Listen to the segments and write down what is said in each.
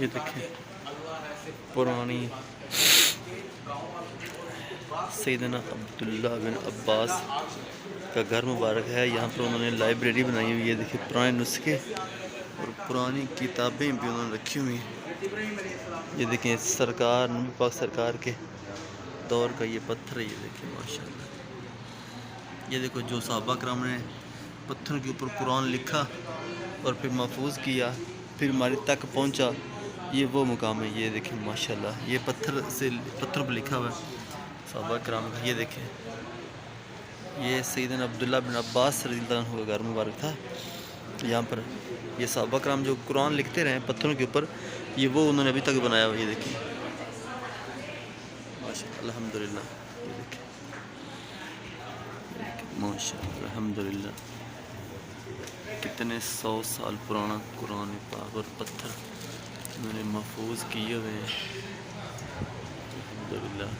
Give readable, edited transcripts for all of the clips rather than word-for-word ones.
ये देखिए पुरानी सैयदना अब्दुल्ला बिन अब्बास का घर मुबारक है। यहाँ पर उन्होंने लाइब्रेरी बनाई हुई है। देखिए पुराने नुस्खे और पुरानी किताबें भी उन्होंने रखी हुई हैं। ये देखें सरकार नबी पाक सरकार के दौर का ये पत्थर है। ये देखिए माशाल्लाह। ये देखो जो सहाबा कराम ने पत्थर के ऊपर कुरान लिखा और फिर महफूज किया, फिर हमारे तक पहुंचा, ये वो मुकाम है। ये देखें माशाल्लाह, ये पत्थर पर लिखा हुआ है सहाबा कराम का। ये देखें ये सैयदना अब्दुल्ला बिन अब्बास रज़ियल्लाहु अन्हु का घर मुबारक था। यहाँ पर ये सहाबा कराम जो कुरान लिखते रहे पत्थरों के ऊपर, ये वो उन्होंने अभी तक बनाया हुआ। ये देखिए माशाअल्लाह अल्हम्दुलिल्लाह। ये देखिए माशाअल्लाह अल्हम्दुलिल्लाह, कितने 100 साल पुराना कुरान पाक और पत्थर उन्होंने महफूज किए हुए हैं अल्हम्दुलिल्लाह।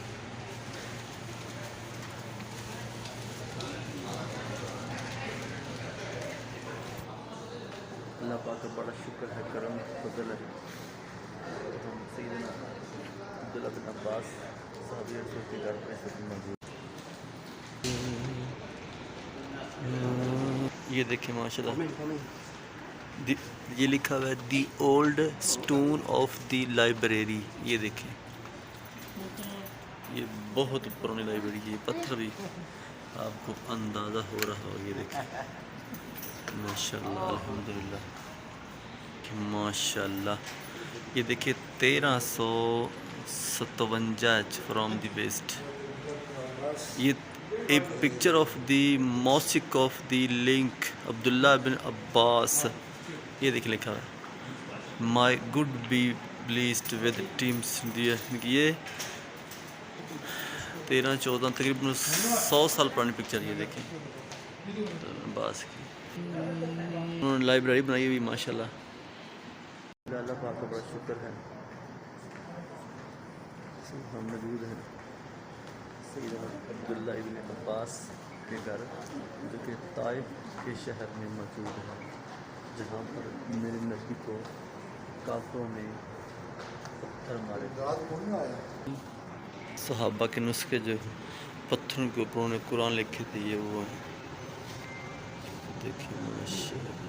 अल्लाह पाक का बड़ा शुक्र है, करम फजल है। हम सैयदना अब्दुल्ला बिन अब्बास सहाबी रसूल के घर पर मौजूद। ये देखिए माशाल्लाह, ये लिखा हुआ है the old stone of the library. ये देखें ये बहुत पुरानी लाइब्रेरी है। ये पत्थर भी आपको अंदाज़ा हो रहा हो। ये देखें माशाल्लाह अल्हम्दुलिल्लाह माशाल्लाह। ये देखिए 1357 फ्रॉम द वेस्ट। ये a picture of the mosque of the link Abdullah bin Abbas. ये देखिए लिखा है my good be blessed with teams. ये 13-14 तकरीबन 100 साल पुरानी पिक्चर। ये देखें अब्बास की, उन्होंने लाइब्रेरी बनाई हुई माशाल्लाह। अल्लाह पाक का बड़ा शुक्र है, हम मौजूद हैं सैयदना अब्दुल्ला इब्न अब्बास के घर, जो कि ताइफ के शहर में मौजूद है, जहाँ पर मेरे नबी को काफिरों ने पत्थर मारे। सहाबा के नुस्खे जो पत्थरों के ऊपर उन्होंने कुरान लिखे थे, ये वो है। देखिए माशाअल्लाह।